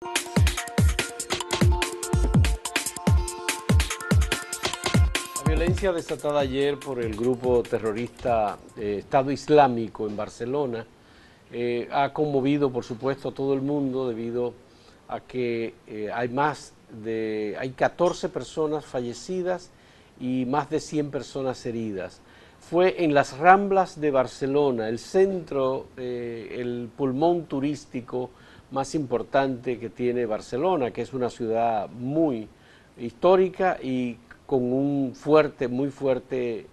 La violencia desatada ayer por el grupo terrorista Estado Islámico en Barcelona ha conmovido, por supuesto, a todo el mundo debido a que hay 14 personas fallecidas y más de 100 personas heridas. Fue en las Ramblas de Barcelona, el centro, el pulmón turístico más importante que tiene Barcelona, que es una ciudad muy histórica y con un muy fuerte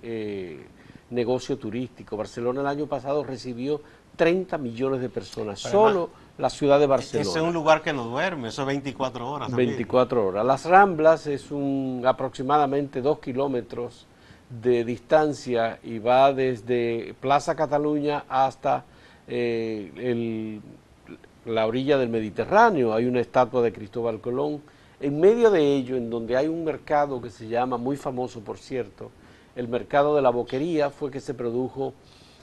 negocio turístico. Barcelona el año pasado recibió 30 millones de personas, pero solo además, la ciudad de Barcelona. Ese es un lugar que no duerme, eso es 24 horas también. 24 horas. Las Ramblas es aproximadamente 2 kilómetros de distancia y va desde Plaza Cataluña hasta la orilla del Mediterráneo. Hay una estatua de Cristóbal Colón. En medio de ello, en donde hay un mercado que se llama, muy famoso por cierto, el mercado de la Boquería, fue que se produjo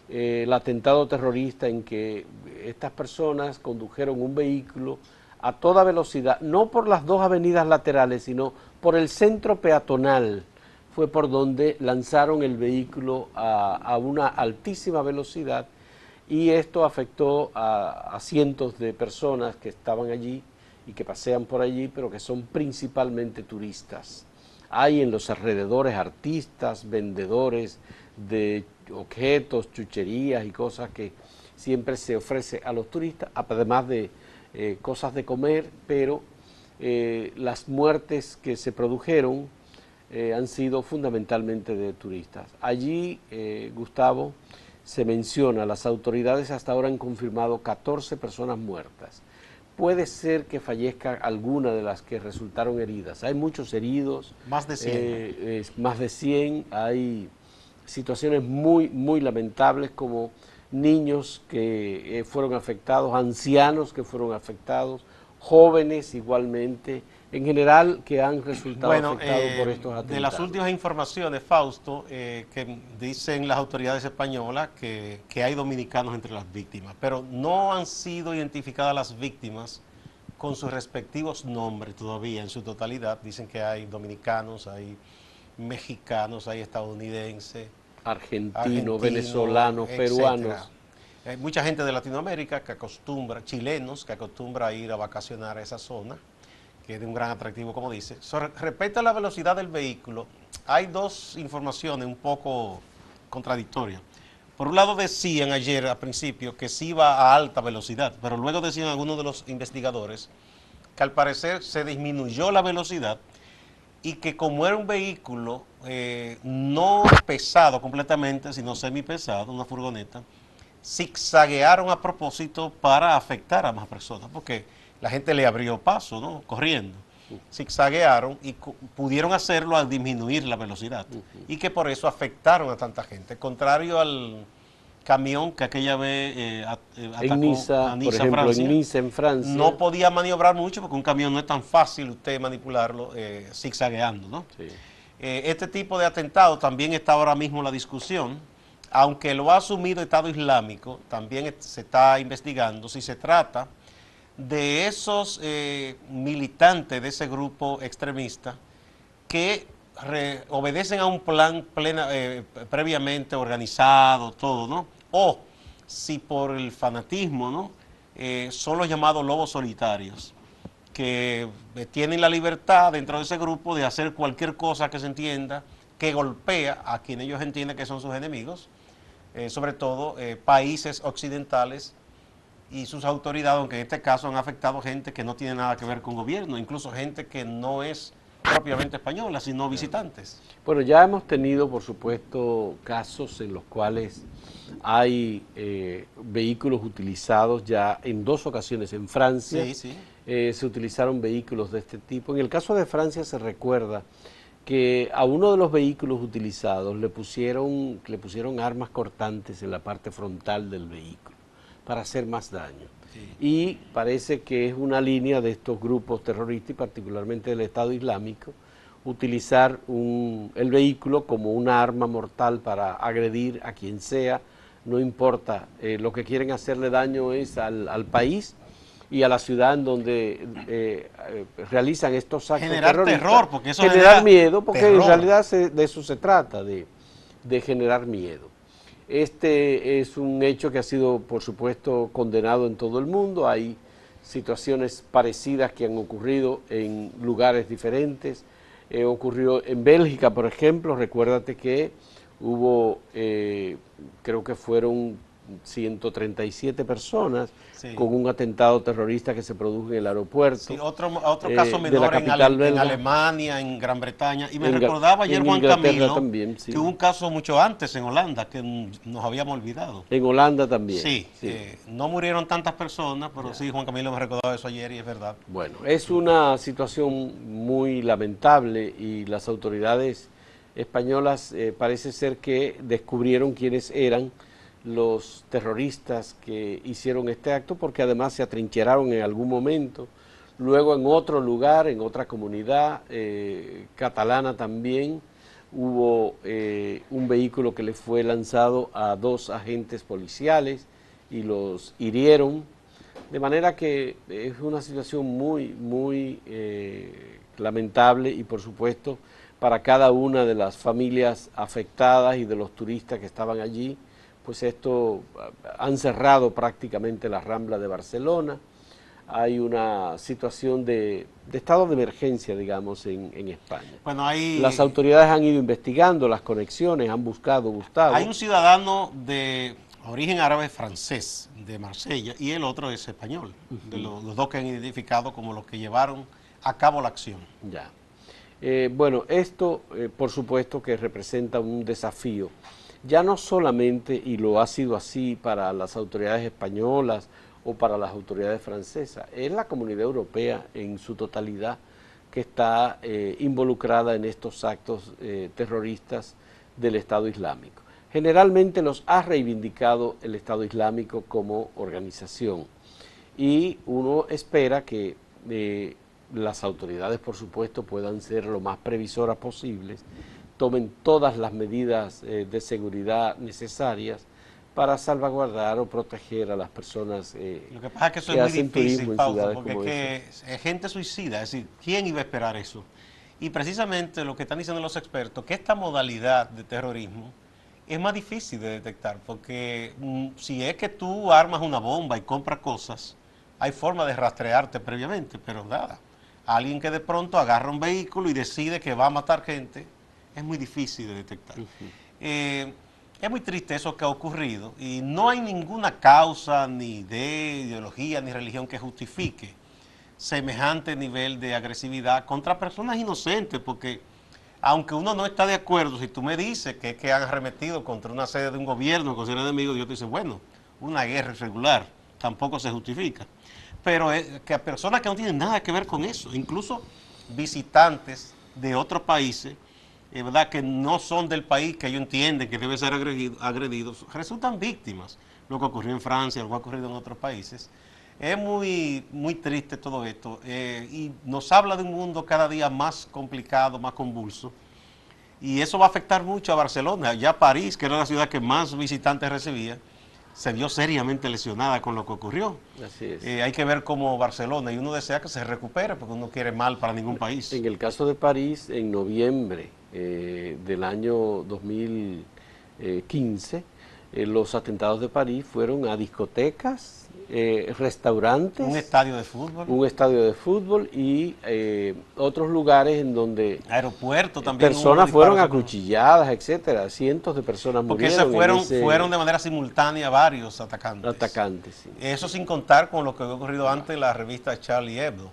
el atentado terrorista en que estas personas condujeron un vehículo a toda velocidad, no por las dos avenidas laterales, sino por el centro peatonal. Fue por donde lanzaron el vehículo a una altísima velocidad y esto afectó a cientos de personas que estaban allí y que pasean por allí, pero que son principalmente turistas. Hay en los alrededores artistas, vendedores de objetos, chucherías y cosas que siempre se ofrece a los turistas, además de cosas de comer, pero las muertes que se produjeron han sido fundamentalmente de turistas. Allí, Gustavo, se menciona, las autoridades hasta ahora han confirmado 14 personas muertas. Puede ser que fallezca alguna de las que resultaron heridas. Hay muchos heridos. Más de 100. Más de 100. Hay situaciones muy lamentables como niños que fueron afectados, ancianos que fueron afectados, jóvenes igualmente, en general que han resultado afectados por estos atentados. De las últimas informaciones, Fausto, que dicen las autoridades españolas que hay dominicanos entre las víctimas, pero no han sido identificadas las víctimas con sus respectivos nombres todavía en su totalidad. Dicen que hay dominicanos, hay mexicanos, hay estadounidenses, argentinos, venezolanos, peruanos. Mucha gente de Latinoamérica que acostumbra, chilenos que acostumbra a ir a vacacionar a esa zona, que es de un gran atractivo, como dice. Respecto a la velocidad del vehículo, hay dos informaciones un poco contradictorias. Por un lado decían ayer al principio que sí iba a alta velocidad, pero luego decían algunos de los investigadores que al parecer se disminuyó la velocidad y que como era un vehículo no pesado completamente, sino semipesado, una furgoneta, zigzaguearon a propósito para afectar a más personas, porque la gente le abrió paso, ¿no? Corriendo. Zigzaguearon y pudieron hacerlo al disminuir la velocidad. Y que por eso afectaron a tanta gente. Contrario al camión que aquella vez atacó en Niza, por ejemplo, Francia, en Niza, en Francia. no podía maniobrar mucho porque un camión no es tan fácil usted manipularlo zigzagueando, ¿no? Sí. Este tipo de atentado también está ahora mismo en la discusión. Aunque lo ha asumido Estado Islámico, también se está investigando si se trata de esos militantes de ese grupo extremista que obedecen a un plan previamente organizado, todo, ¿no? O si por el fanatismo, ¿no? Son los llamados lobos solitarios, que tienen la libertad dentro de ese grupo de hacer cualquier cosa que se entienda que golpea a quienes ellos entienden que son sus enemigos, sobre todo países occidentales y sus autoridades, aunque en este caso han afectado gente que no tiene nada que ver con gobierno, incluso gente que no es propiamente española, sino visitantes. Bueno, ya hemos tenido, por supuesto, casos en los cuales hay vehículos utilizados ya en 2 ocasiones. En Francia se utilizaron vehículos de este tipo. En el caso de Francia se recuerda que a uno de los vehículos utilizados le pusieron armas cortantes en la parte frontal del vehículo para hacer más daño. Sí. Y parece que es una línea de estos grupos terroristas, y particularmente del Estado Islámico, utilizar el vehículo como una arma mortal para agredir a quien sea, no importa, lo que quieren hacerle daño es al país y a la ciudad en donde realizan estos actos generar terroristas. terror, porque eso generar genera miedo, porque terror. en realidad de eso se trata, de generar miedo. Este es un hecho que ha sido, por supuesto, condenado en todo el mundo. Hay situaciones parecidas que han ocurrido en lugares diferentes. Ocurrió en Bélgica, por ejemplo. Recuérdate que hubo, creo que fueron 137 personas Sí. con un atentado terrorista que se produjo en el aeropuerto. Sí, otro caso de la menor capital en belga. Alemania, en Gran Bretaña. Y me En recordaba ayer en Juan Inglaterra Camilo también, sí. que hubo un caso mucho antes en Holanda que nos habíamos olvidado. En Holanda también. Sí, sí. no murieron tantas personas, pero Ya. sí, Juan Camilo me recordaba eso ayer y es verdad. Bueno, es una situación muy lamentable y las autoridades españolas parece ser que descubrieron quiénes eran los terroristas que hicieron este acto, porque además se atrincheraron en algún momento, luego en otro lugar, en otra comunidad catalana también, hubo un vehículo que le fue lanzado a 2 agentes policiales y los hirieron, de manera que es una situación muy lamentable y por supuesto para cada una de las familias afectadas y de los turistas que estaban allí, pues esto han cerrado prácticamente la Rambla de Barcelona. Hay una situación de estado de emergencia, digamos, en España. Bueno, Las autoridades han ido investigando las conexiones, han buscado, Gustavo. hay un ciudadano de origen árabe francés de Marsella y el otro es español, de los dos que han identificado como los que llevaron a cabo la acción. Ya. Bueno, esto por supuesto que representa un desafío, ya no solamente, y lo ha sido así para las autoridades españolas o para las autoridades francesas, es la comunidad europea en su totalidad que está involucrada en estos actos terroristas del Estado Islámico. Generalmente los ha reivindicado el Estado Islámico como organización y uno espera que las autoridades, por supuesto, puedan ser lo más previsoras posibles, tomen todas las medidas de seguridad necesarias para salvaguardar o proteger a las personas Lo que pasa es que eso que es muy hacen turismo difícil, en Fausto, ciudades porque como es que es gente suicida, es decir, ¿quién iba a esperar eso? Y precisamente lo que están diciendo los expertos, que esta modalidad de terrorismo es más difícil de detectar, porque si es que tú armas una bomba y compras cosas, hay forma de rastrearte previamente, pero nada, alguien que de pronto agarra un vehículo y decide que va a matar gente, es muy difícil de detectar. Es muy triste eso que ha ocurrido y no hay ninguna causa ni de ideología ni religión que justifique semejante nivel de agresividad contra personas inocentes, porque aunque uno no está de acuerdo, si tú me dices que han arremetido contra una sede de un gobierno, contra un enemigo, yo te dice, bueno, una guerra irregular, tampoco se justifica. Pero que a personas que no tienen nada que ver con eso, incluso visitantes de otros países, ¿verdad?, que no son del país que ellos entienden que deben ser agredidos, resultan víctimas. Lo que ocurrió en Francia, lo que ha ocurrido en otros países. Es muy triste todo esto y nos habla de un mundo cada día más complicado, más convulso. Y eso va a afectar mucho a Barcelona. Ya París, que era la ciudad que más visitantes recibía, se vio seriamente lesionada con lo que ocurrió. Así es. Hay que ver cómo Barcelona, y uno desea que se recupere, porque uno quiere mal para ningún país. En el caso de París, en noviembre del año 2015, los atentados de París fueron a discotecas, restaurantes, Un estadio de fútbol. Un estadio de fútbol y otros lugares en donde aeropuerto también personas fueron acuchilladas, etcétera. Cientos de personas murieron. Porque fueron de manera simultánea varios atacantes. Sí. Eso sin contar con lo que había ocurrido antes en la revista Charlie Hebdo.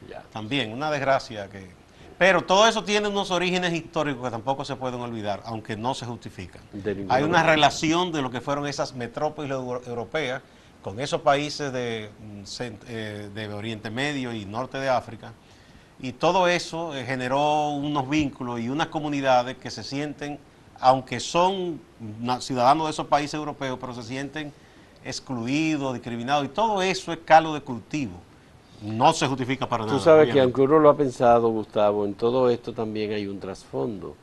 Ya. También, una desgracia que... Pero todo eso tiene unos orígenes históricos que tampoco se pueden olvidar, aunque no se justifican. Hay una relación de lo que fueron esas metrópolis europeas con esos países de Oriente Medio y Norte de África, y todo eso generó unos vínculos y unas comunidades que se sienten, aunque son ciudadanos de esos países europeos, pero se sienten excluidos, discriminados, y todo eso es caldo de cultivo. No se justifica para nada. Tú sabes que aunque uno lo ha pensado, Gustavo, en todo esto también hay un trasfondo.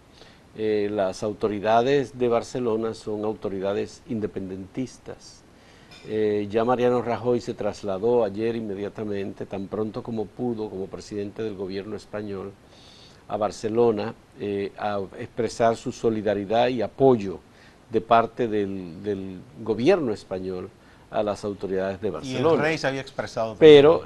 Las autoridades de Barcelona son autoridades independentistas Ya Mariano Rajoy se trasladó ayer inmediatamente, tan pronto como pudo, como presidente del gobierno español, a Barcelona a expresar su solidaridad y apoyo de parte del gobierno español a las autoridades de Barcelona. Y el rey se había expresado. Pero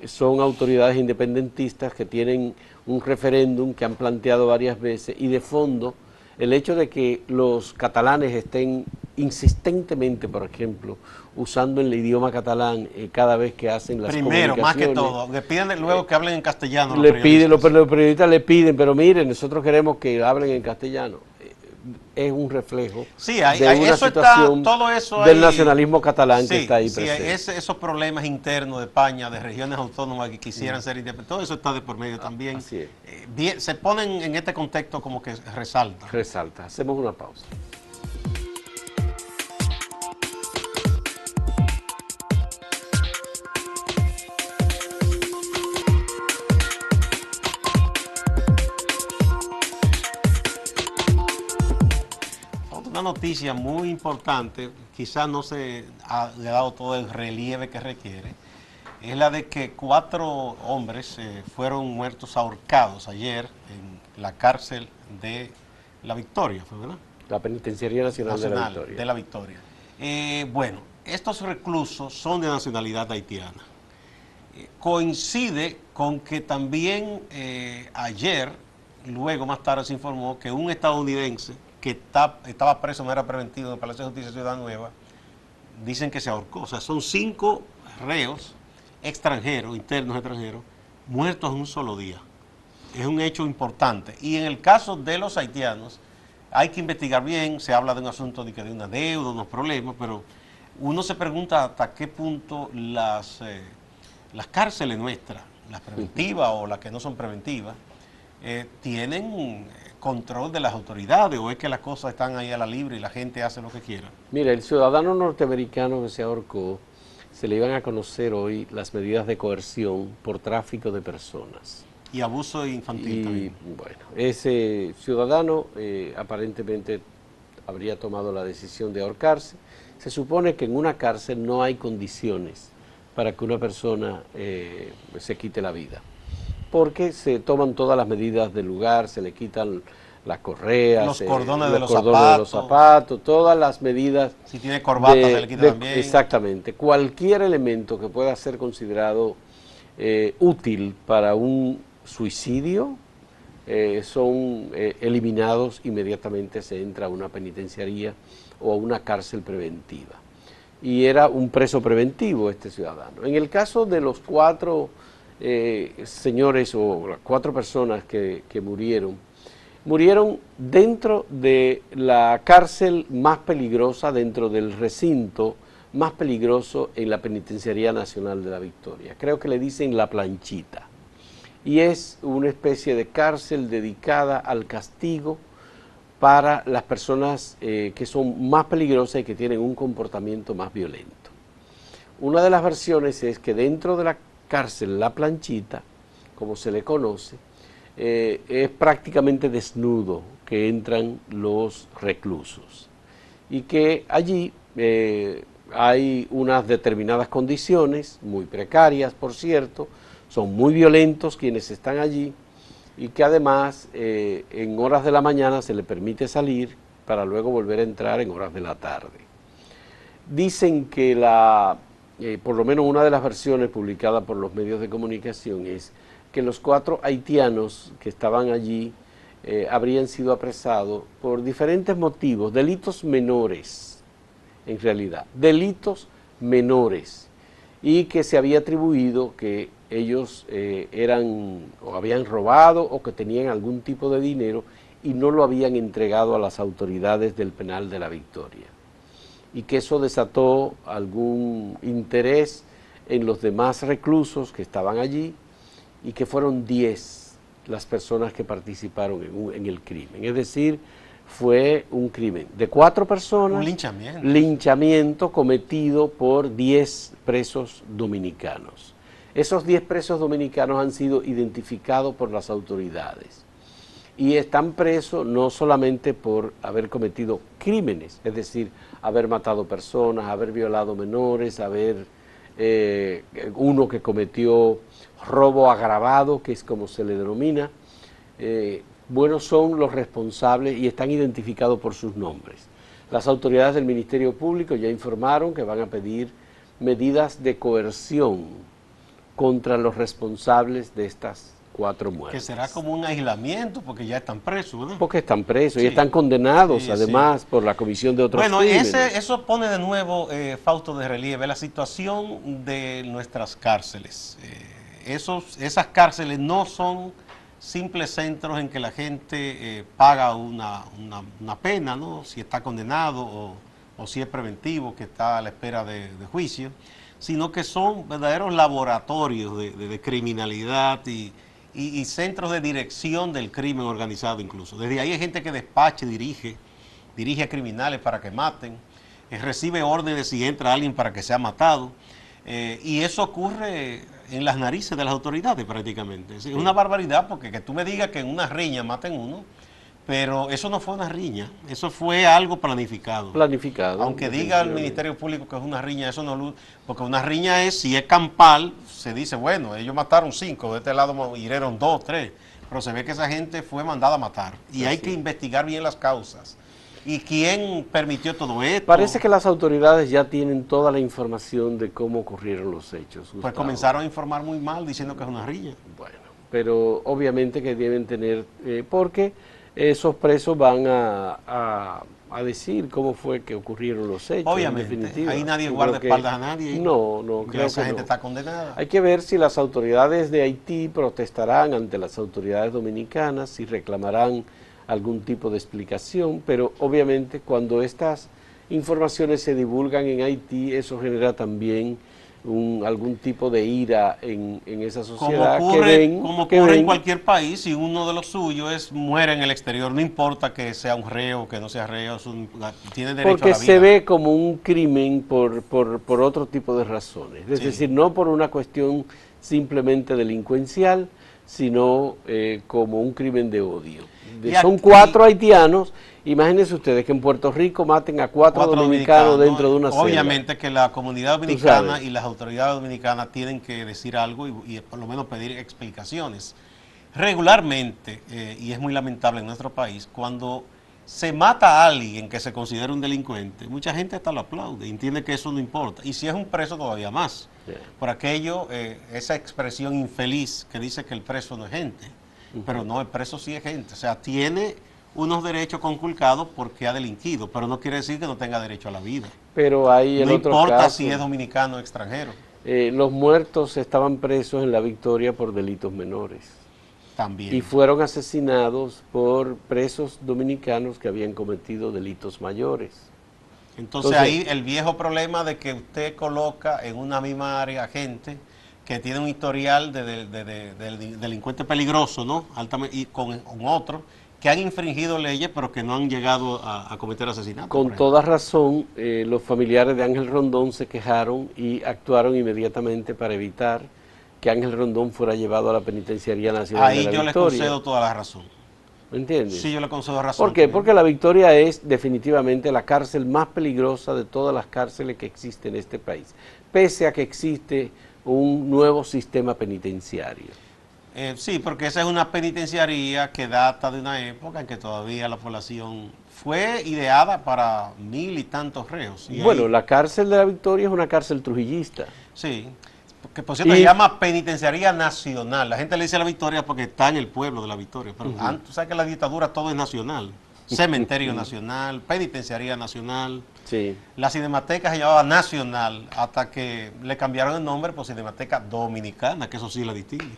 son autoridades independentistas que tienen un referéndum que han planteado varias veces y de fondo el hecho de que los catalanes estén insistentemente, por ejemplo, usando el idioma catalán cada vez que hacen las primero, más que comunicaciones. todo, le piden luego que hablen en castellano. Los periodistas le piden, pero miren, nosotros queremos que hablen en castellano. Es un reflejo sí, de una eso situación está, todo eso del nacionalismo catalán sí, que está ahí sí, presente. Esos problemas internos de España, de regiones autónomas que quisieran ser independientes, todo eso está de por medio también. Así es. Bien, se ponen en este contexto como que resalta. Resalta. Hacemos una pausa. Una noticia muy importante, quizás no se le ha dado todo el relieve que requiere, es la de que 4 hombres fueron muertos ahorcados ayer en la cárcel de La Victoria, ¿verdad? La Penitenciaría Nacional de la Victoria. Bueno, estos reclusos son de nacionalidad haitiana. Coincide con que también ayer, luego más tarde se informó que un estadounidense que estaba preso de manera preventiva en el Palacio de Justicia de Ciudad Nueva, dicen que se ahorcó. O sea, son 5 reos extranjeros, internos extranjeros, muertos en un solo día. Es un hecho importante. Y en el caso de los haitianos, hay que investigar bien, se habla de un asunto de una deuda, unos problemas, pero uno se pregunta hasta qué punto las cárceles nuestras, las preventivas o las que no son preventivas, tienen control de las autoridades, o es que las cosas están ahí a la libre y la gente hace lo que quiera. Mira, el ciudadano norteamericano que se ahorcó, se le iban a conocer hoy las medidas de coerción por tráfico de personas. Y abuso infantil también. Bueno, ese ciudadano aparentemente habría tomado la decisión de ahorcarse. Se supone que en una cárcel no hay condiciones para que una persona se quite la vida, porque se toman todas las medidas del lugar, se le quitan las correas, los cordones, de los zapatos, todas las medidas. Si tiene corbata se le quita también. Exactamente, cualquier elemento que pueda ser considerado útil para un suicidio son eliminados, inmediatamente se entra a una penitenciaría o a una cárcel preventiva. Y era un preso preventivo este ciudadano. En el caso de los 4 señores o las 4 personas que murieron dentro de la cárcel más peligrosa, dentro del recinto más peligroso en la Penitenciaría Nacional de La Victoria. Creo que le dicen La Planchita. Y es una especie de cárcel dedicada al castigo para las personas que son más peligrosas y que tienen un comportamiento más violento. Una de las versiones es que dentro de la cárcel La Planchita, como se le conoce, es prácticamente desnudo que entran los reclusos y que allí hay unas determinadas condiciones, muy precarias por cierto, son muy violentos quienes están allí y que además en horas de la mañana se le permite salir para luego volver a entrar en horas de la tarde. Dicen que por lo menos una de las versiones publicadas por los medios de comunicación es que los 4 haitianos que estaban allí habrían sido apresados por diferentes motivos, delitos menores, en realidad, delitos menores, y que se había atribuido que ellos eran o habían robado o que tenían algún tipo de dinero y no lo habían entregado a las autoridades del penal de La Victoria, y que eso desató algún interés en los demás reclusos que estaban allí, y que fueron 10 las personas que participaron en el crimen. Es decir, fue un crimen de 4 personas. Un linchamiento. Linchamiento cometido por 10 presos dominicanos. Esos 10 presos dominicanos han sido identificados por las autoridades. y están presos no solamente por haber cometido crímenes, es decir, haber matado personas, haber violado menores, uno que cometió robo agravado, que es como se le denomina. Buenos son los responsables y están identificados por sus nombres. Las autoridades del Ministerio Público ya informaron que van a pedir medidas de coerción contra los responsables de estas 4 muertes. Que será como un aislamiento porque ya están presos, ¿verdad? Porque están presos Sí. y están condenados, Sí, además, por la comisión de otros crímenes. Eso pone de nuevo, Fausto, de relieve la situación de nuestras cárceles. Esas cárceles no son simples centros en que la gente paga una pena, ¿no? Si está condenado o si es preventivo, que está a la espera de juicio, sino que son verdaderos laboratorios de criminalidad y centros de dirección del crimen organizado incluso. Desde ahí hay gente que despacha y dirige a criminales para que maten, recibe órdenes si entra alguien para que sea matado, y eso ocurre en las narices de las autoridades prácticamente. Es una barbaridad porque que tú me digas que en una riña maten uno, pero eso no fue una riña, eso fue algo planificado. Planificado. Aunque diga el Ministerio Público que es una riña, eso no, porque una riña es, si es campal, se dice, bueno, ellos mataron 5, de este lado hirieron 2, 3, pero se ve que esa gente fue mandada a matar. Y hay que investigar bien las causas. ¿Y quién permitió todo esto? Parece que las autoridades ya tienen toda la información de cómo ocurrieron los hechos, Gustavo. Pues comenzaron a informar muy mal diciendo que es una riña. Bueno, pero obviamente que deben tener, porque esos presos van a decir cómo fue que ocurrieron los hechos. Obviamente, ahí nadie guarda espaldas a nadie. No, creo que esa gente no. está condenada. Hay que ver si las autoridades de Haití protestarán ante las autoridades dominicanas, si reclamarán algún tipo de explicación, pero obviamente cuando estas informaciones se divulgan en Haití, eso genera también algún tipo de ira en esa sociedad. Como ocurre en cualquier país, si uno de los suyos muere en el exterior, no importa que sea un reo, que no sea reo, tiene derecho a la vida. Porque se ve como un crimen por otro tipo de razones, es decir, no por una cuestión simplemente delincuencial, sino como un crimen de odio. Son 4 haitianos, imagínense ustedes que en Puerto Rico maten a 4 dominicanos dentro de una celda. Obviamente que la comunidad dominicana y las autoridades dominicanas tienen que decir algo y por lo menos pedir explicaciones. Regularmente, y es muy lamentable en nuestro país, cuando se mata a alguien que se considera un delincuente, mucha gente hasta lo aplaude y entiende que eso no importa. Y si es un preso, todavía más. Por aquello, esa expresión infeliz que dice que el preso no es gente. Pero no, el preso sí es gente. O sea, tiene unos derechos conculcados porque ha delinquido, pero no quiere decir que no tenga derecho a la vida. Pero hay no importa si es dominicano o extranjero. Los muertos estaban presos en La Victoria por delitos menores. También. Y fueron asesinados por presos dominicanos que habían cometido delitos mayores. Entonces ahí el viejo problema de que usted coloca en una misma área gente que tiene un historial de delincuente peligroso, ¿no? Altamente, y con otros que han infringido leyes pero que no han llegado a cometer asesinatos. Con toda razón, los familiares de Ángel Rondón se quejaron y actuaron inmediatamente para evitar que Ángel Rondón fuera llevado a la Penitenciaría Nacional de La Victoria. Ahí yo le concedo toda la razón. ¿Me entiendes? Sí, yo le concedo razón. ¿Por qué? Porque La Victoria es definitivamente la cárcel más peligrosa de todas las cárceles que existen en este país, pese a que existe un nuevo sistema penitenciario. Sí, porque esa es una penitenciaría que data de una época en que todavía la población fue ideada para 1000 y tantos reos. Y bueno, la cárcel de La Victoria es una cárcel trujillista. Sí, que por cierto se llama Penitenciaría Nacional. La gente le dice La Victoria porque está en el pueblo de La Victoria, pero antes, sabes que la dictadura todo es nacional. Cementerio Nacional, Penitenciaría Nacional. Sí. La Cinemateca se llamaba Nacional hasta que le cambiaron el nombre por Cinemateca Dominicana, que eso sí la distingue.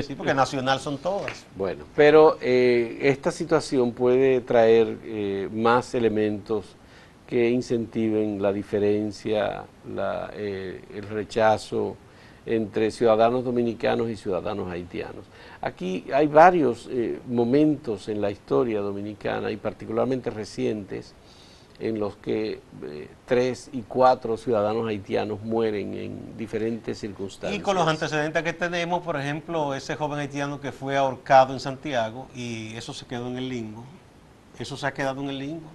Sí, porque nacional son todas. Bueno, pero esta situación puede traer más elementos que incentiven la diferencia, el rechazo entre ciudadanos dominicanos y ciudadanos haitianos. Aquí hay varios momentos en la historia dominicana y particularmente recientes en los que 3 y 4 ciudadanos haitianos mueren en diferentes circunstancias. Y con los antecedentes que tenemos, por ejemplo, ese joven haitiano que fue ahorcado en Santiago y eso se quedó en el limbo. Eso se ha quedado en el limbo.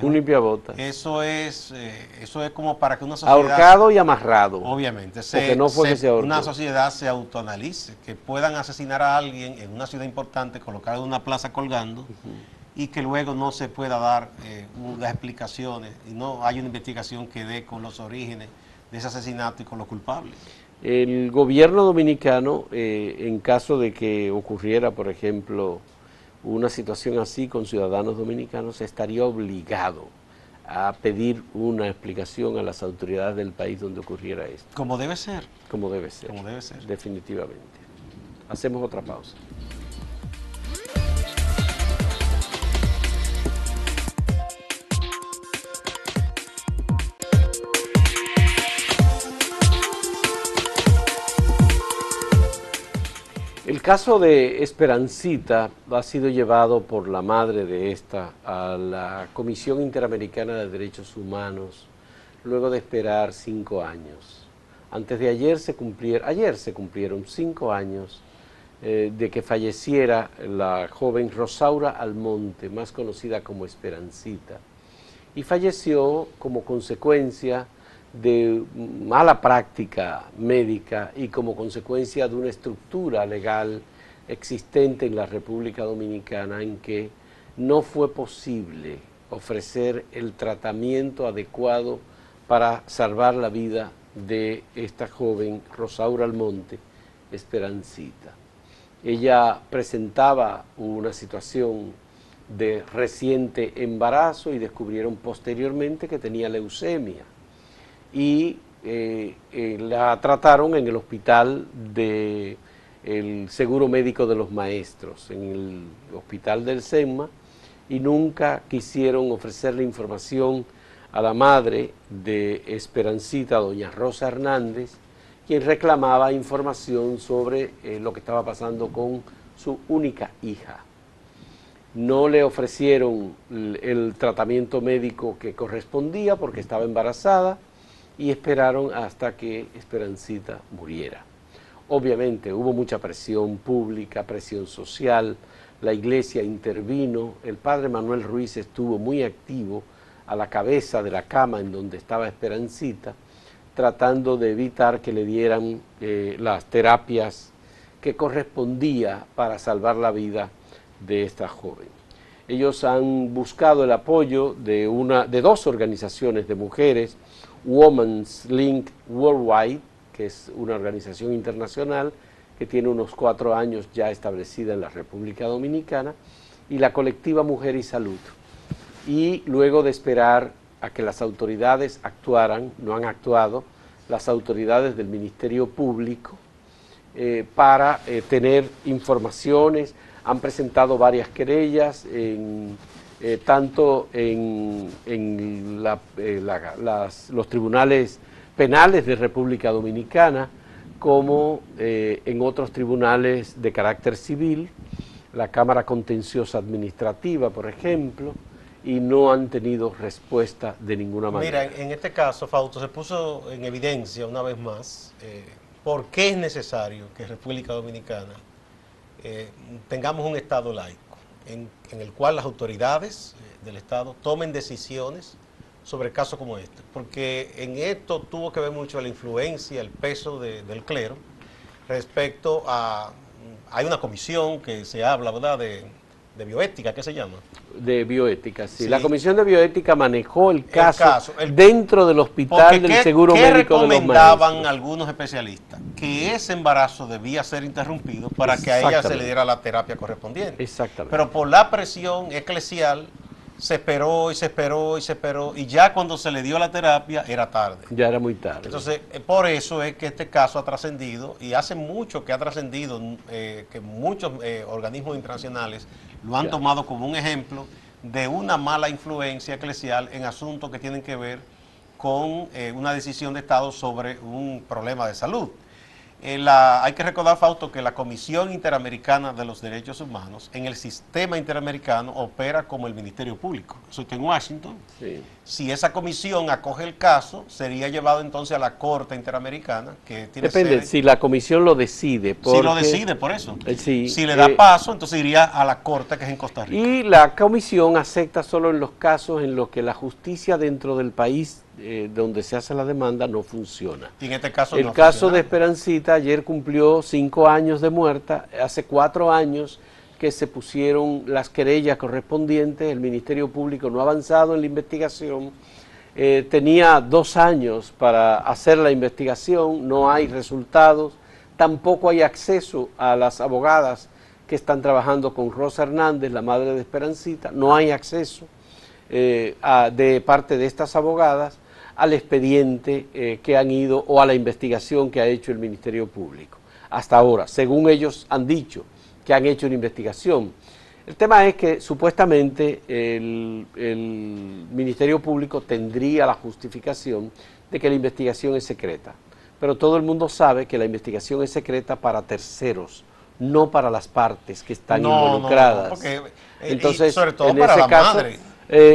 Un limpiabotas. Eso es como para que una sociedad... Ahorcado y amarrado. Obviamente. Porque no fue que se ahorcó. Una sociedad se autoanalice, que puedan asesinar a alguien en una ciudad importante, colocarlo en una plaza colgando, y que luego no se pueda dar las explicaciones y no hay una investigación que dé con los orígenes de ese asesinato y con los culpables. El gobierno dominicano, en caso de que ocurriera, por ejemplo, una situación así con ciudadanos dominicanos, estaría obligado a pedir una explicación a las autoridades del país donde ocurriera esto. Como debe ser. Como debe ser. Como debe ser. Definitivamente. Hacemos otra pausa. El caso de Esperancita ha sido llevado por la madre de esta a la Comisión Interamericana de Derechos Humanos luego de esperar 5 años. Antes de ayer se cumplieron 5 años de que falleciera la joven Rosaura Almonte, más conocida como Esperancita, y falleció como consecuencia de mala práctica médica y como consecuencia de una estructura legal existente en la República Dominicana en que no fue posible ofrecer el tratamiento adecuado para salvar la vida de esta joven Rosaura Almonte, Esperancita. Ella presentaba una situación de reciente embarazo y descubrieron posteriormente que tenía leucemia. Y la trataron en el hospital del Seguro Médico de los Maestros, en el hospital del SEMMA, y nunca quisieron ofrecerle información a la madre de Esperancita, doña Rosa Hernández, quien reclamaba información sobre lo que estaba pasando con su única hija. No le ofrecieron el tratamiento médico que correspondía porque estaba embarazada, y esperaron hasta que Esperancita muriera. Obviamente hubo mucha presión pública, presión social, la iglesia intervino, el padre Manuel Ruiz estuvo muy activo a la cabeza de la cama en donde estaba Esperancita, tratando de evitar que le dieran las terapias que correspondía para salvar la vida de esta joven. Ellos han buscado el apoyo de 2 organizaciones de mujeres, Women's Link Worldwide, que es una organización internacional que tiene unos 4 años ya establecida en la República Dominicana, y la colectiva Mujer y Salud. Y luego de esperar a que las autoridades actuaran, no han actuado, las autoridades del Ministerio Público para tener informaciones, han presentado varias querellas tanto en los tribunales penales de República Dominicana como en otros tribunales de carácter civil, la Cámara Contenciosa Administrativa, por ejemplo, y no han tenido respuesta de ninguna manera. Mira, en este caso, Fausto, se puso en evidencia una vez más por qué es necesario que República Dominicana tengamos un Estado laico, en el cual las autoridades del Estado tomen decisiones sobre casos como este, porque en esto tuvo que ver mucho la influencia, el peso del clero respecto a... Hay una comisión que se habla, ¿verdad?, de bioética, ¿qué se llama? De bioética, sí. Sí. La Comisión de Bioética manejó el caso dentro del hospital del Seguro Médico de los Maestros. ¿Qué recomendaban algunos especialistas? Que ese embarazo debía ser interrumpido para que a ella se le diera la terapia correspondiente. Exactamente. Pero por la presión eclesial se esperó y se esperó y se esperó, y ya cuando se le dio la terapia era tarde. Ya era muy tarde. Entonces, por eso es que este caso ha trascendido, y hace mucho que ha trascendido, que muchos organismos internacionales lo han tomado como un ejemplo de una mala influencia eclesial en asuntos que tienen que ver con una decisión de Estado sobre un problema de salud. Hay que recordar, Fausto, que la Comisión Interamericana de los Derechos Humanos en el sistema interamericano opera como el Ministerio Público. Eso está en Washington. Sí. Si esa comisión acoge el caso, sería llevado entonces a la Corte Interamericana, que tiene Depende, sede. si la comisión lo decide. Si lo decide, por eso. Sí, si le da paso, entonces iría a la Corte, que es en Costa Rica. Y la comisión acepta solo en los casos en los que la justicia dentro del país donde se hace la demanda no funciona. Y en este caso el no caso funciona. de Esperancita ayer cumplió 5 años de muerta. Hace 4 años que se pusieron las querellas correspondientes. El Ministerio Público no ha avanzado en la investigación. Tenía 2 años para hacer la investigación, no hay resultados, tampoco hay acceso a las abogadas que están trabajando con Rosa Hernández, la madre de Esperancita, no hay acceso de parte de estas abogadas al expediente que han ido o a la investigación que ha hecho el Ministerio Público. Hasta ahora, según ellos han dicho que han hecho una investigación. El tema es que supuestamente el Ministerio Público tendría la justificación de que la investigación es secreta, pero todo el mundo sabe que la investigación es secreta para terceros, no para las partes que están involucradas. No, porque, entonces, y sobre todo en para ese la caso, madre.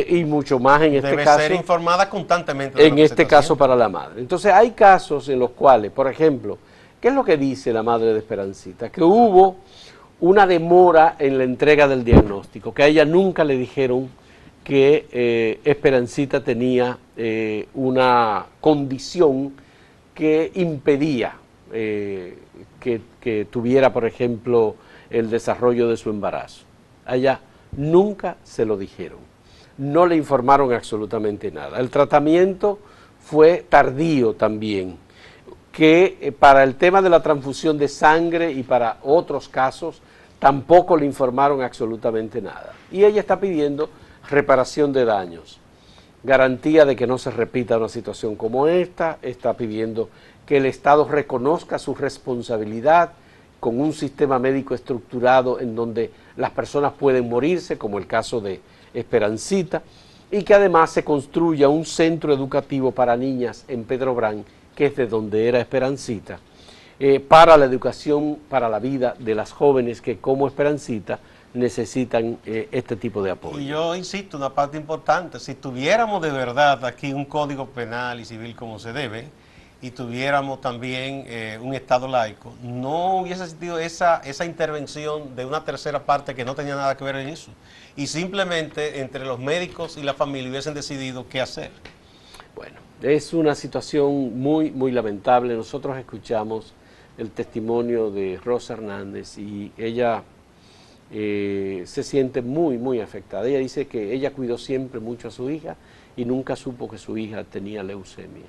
Y mucho más en este Debe caso. ser informada constantemente. De en este caso para la madre. Entonces hay casos en los cuales, por ejemplo, ¿qué es lo que dice la madre de Esperancita? Que hubo una demora en la entrega del diagnóstico, que a ella nunca le dijeron que Esperancita tenía una condición que impedía que tuviera, por ejemplo, el desarrollo de su embarazo. A ella nunca se lo dijeron, no le informaron absolutamente nada. El tratamiento fue tardío también, que para el tema de la transfusión de sangre y para otros casos tampoco le informaron absolutamente nada. Y ella está pidiendo reparación de daños, garantía de que no se repita una situación como esta, está pidiendo que el Estado reconozca su responsabilidad con un sistema médico estructurado en donde las personas pueden morirse, como el caso de Esperancita, y que además se construya un centro educativo para niñas en Pedrobrán, que es de donde era Esperancita, para la educación, para la vida de las jóvenes que como Esperancita necesitan este tipo de apoyo. Y yo insisto, una parte importante, si tuviéramos de verdad aquí un código penal y civil como se debe, y tuviéramos también un Estado laico, no hubiese existido esa intervención de una tercera parte que no tenía nada que ver en eso. Y simplemente entre los médicos y la familia hubiesen decidido qué hacer. Bueno, es una situación muy, muy lamentable. Nosotros escuchamos el testimonio de Rosa Hernández y ella se siente muy, muy afectada. Ella dice que ella cuidó siempre mucho a su hija y nunca supo que su hija tenía leucemia,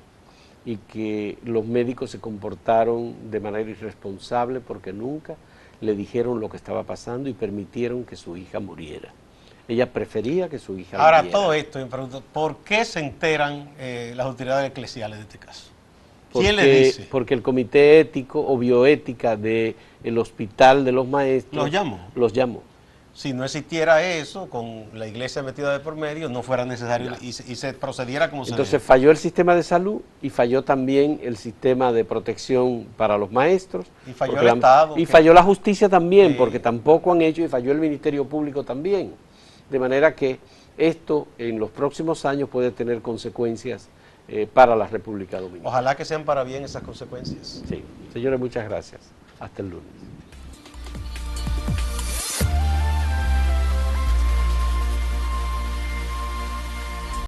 y que los médicos se comportaron de manera irresponsable porque nunca le dijeron lo que estaba pasando y permitieron que su hija muriera. Ella prefería que su hija Ahora, muriera. todo esto, me pregunto, ¿por qué se enteran las autoridades eclesiales de este caso? ¿Quién le dice? Porque el comité ético o bioética del Hospital de los Maestros los llamó. Si no existiera eso, con la iglesia metida de por medio, no fuera necesario y se procediera como se debe. Entonces falló el sistema de salud y falló también el sistema de protección para los maestros. Y falló el Estado. Y falló la justicia también, porque tampoco han hecho, y falló el Ministerio Público también. De manera que esto en los próximos años puede tener consecuencias para la República Dominicana. Ojalá que sean para bien esas consecuencias. Sí, señores, muchas gracias. Hasta el lunes.